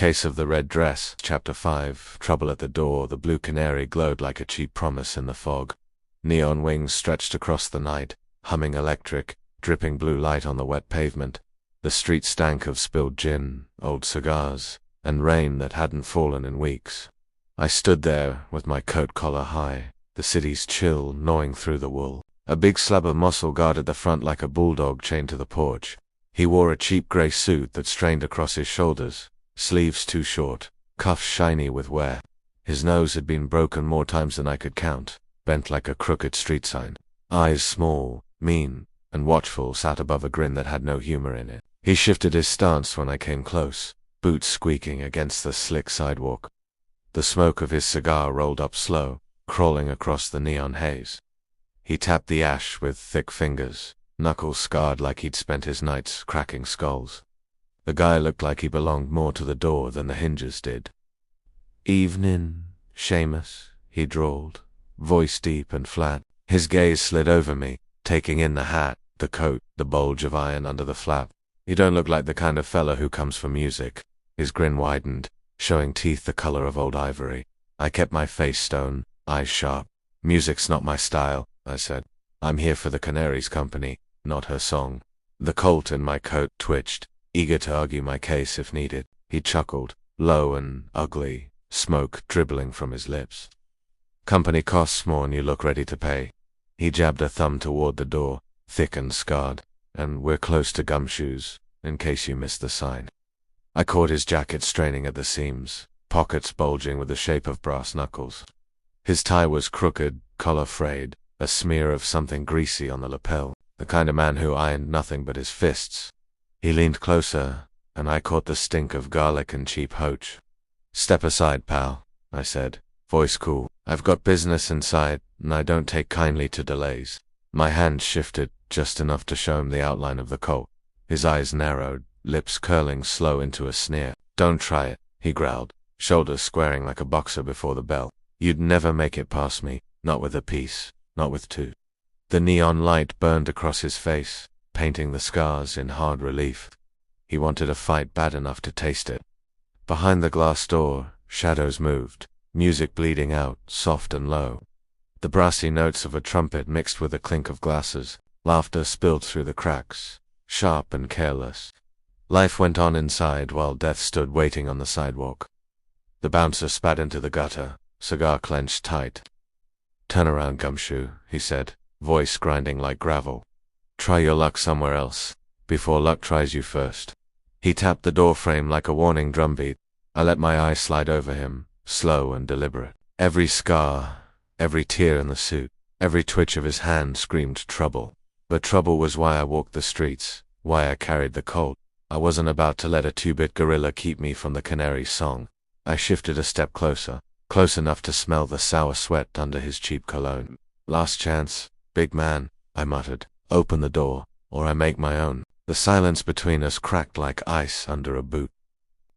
Case of the Red Dress, Chapter 5, Trouble at the Door. The blue canary glowed like a cheap promise in the fog. Neon wings stretched across the night, humming electric, dripping blue light on the wet pavement. The street stank of spilled gin, old cigars, and rain that hadn't fallen in weeks. I stood there with my coat collar high, the city's chill gnawing through the wool. A big slab of muscle guarded the front like a bulldog chained to the porch. He wore a cheap grey suit that strained across his shoulders, sleeves too short, cuffs shiny with wear. His nose had been broken more times than I could count, bent like a crooked street sign. Eyes small, mean, and watchful sat above a grin that had no humor in it. He shifted his stance when I came close, boots squeaking against the slick sidewalk. The smoke of his cigar rolled up slow, crawling across the neon haze. He tapped the ash with thick fingers, knuckles scarred like he'd spent his nights cracking skulls. The guy looked like he belonged more to the door than the hinges did. "Evening, Seamus," he drawled, voice deep and flat. His gaze slid over me, taking in the hat, the coat, the bulge of iron under the flap. "You don't look like the kind of fella who comes for music." His grin widened, showing teeth the color of old ivory. I kept my face stone, eyes sharp. "Music's not my style," I said. "I'm here for the Canary's company, not her song." The colt in my coat twitched, eager to argue my case if needed. He chuckled, low and ugly, smoke dribbling from his lips. "Company costs more'n you look ready to pay." He jabbed a thumb toward the door, thick and scarred. "And we're close to Gumshoes, in case you missed the sign." I caught his jacket straining at the seams, pockets bulging with the shape of brass knuckles. His tie was crooked, collar frayed, a smear of something greasy on the lapel, the kind of man who ironed nothing but his fists. He leaned closer, and I caught the stink of garlic and cheap hoach. "Step aside, pal," I said, voice cool. "I've got business inside, and I don't take kindly to delays." My hand shifted, just enough to show him the outline of the colt. His eyes narrowed, lips curling slow into a sneer. "Don't try it," he growled, shoulders squaring like a boxer before the bell. "You'd never make it past me, not with a piece, not with two." The neon light burned across his face, painting the scars in hard relief. He wanted a fight bad enough to taste it. Behind the glass door, shadows moved, music bleeding out, soft and low. The brassy notes of a trumpet mixed with the clink of glasses. Laughter spilled through the cracks, sharp and careless. Life went on inside while death stood waiting on the sidewalk. The bouncer spat into the gutter, cigar clenched tight. "Turn around, Gumshoe," he said, voice grinding like gravel. "Try your luck somewhere else, before luck tries you first." He tapped the door frame like a warning drumbeat. I let my eyes slide over him, slow and deliberate. Every scar, every tear in the suit, every twitch of his hand screamed trouble. But trouble was why I walked the streets, why I carried the colt. I wasn't about to let a two-bit gorilla keep me from the Canary's song. I shifted a step closer, close enough to smell the sour sweat under his cheap cologne. "Last chance, big man," I muttered. "Open the door, or I make my own." The silence between us cracked like ice under a boot.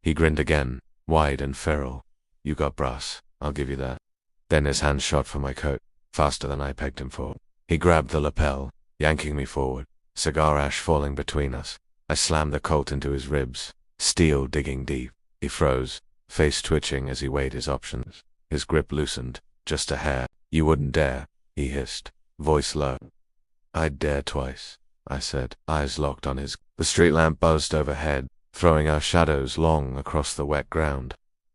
He grinned again, wide and feral. "You got brass, I'll give you that." Then his hand shot for my coat, faster than I pegged him for. He grabbed the lapel, yanking me forward, cigar ash falling between us. I slammed the colt into his ribs, steel digging deep. He froze, face twitching as he weighed his options. His grip loosened, just a hair. "You wouldn't dare," he hissed, voice low. "I'd dare twice," I said, eyes locked on his. The street lamp buzzed overhead, throwing our shadows long across the wet ground.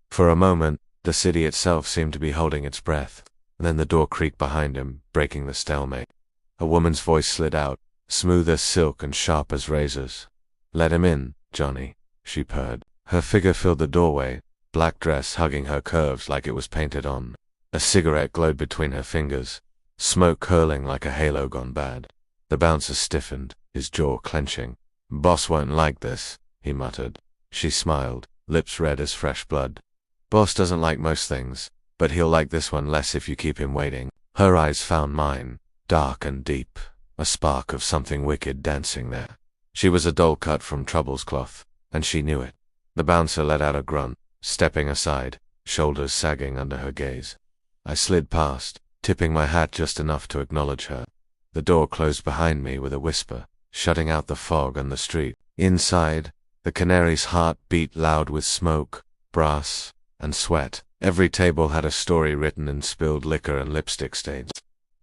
For a moment, the city itself seemed to be holding its breath, and then the door creaked behind him, breaking the stalemate. A woman's voice slid out, smooth as silk and sharp as razors. "Let him in, Johnny," she purred. Her figure filled the doorway, black dress hugging her curves like it was painted on. A cigarette glowed between her fingers, smoke curling like a halo gone bad. The bouncer stiffened, his jaw clenching. "Boss won't like this," he muttered. She smiled, lips red as fresh blood. "Boss doesn't like most things, but he'll like this one less if you keep him waiting." Her eyes found mine, dark and deep, a spark of something wicked dancing there. She was a doll cut from Trouble's cloth, and she knew it. The bouncer let out a grunt, stepping aside, shoulders sagging under her gaze. I slid past, tipping my hat just enough to acknowledge her. The door closed behind me with a whisper, shutting out the fog and the street. Inside, the Canary's heart beat loud with smoke, brass, and sweat. Every table had a story written in spilled liquor and lipstick stains.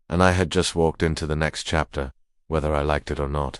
And I had just walked into the next chapter, whether I liked it or not.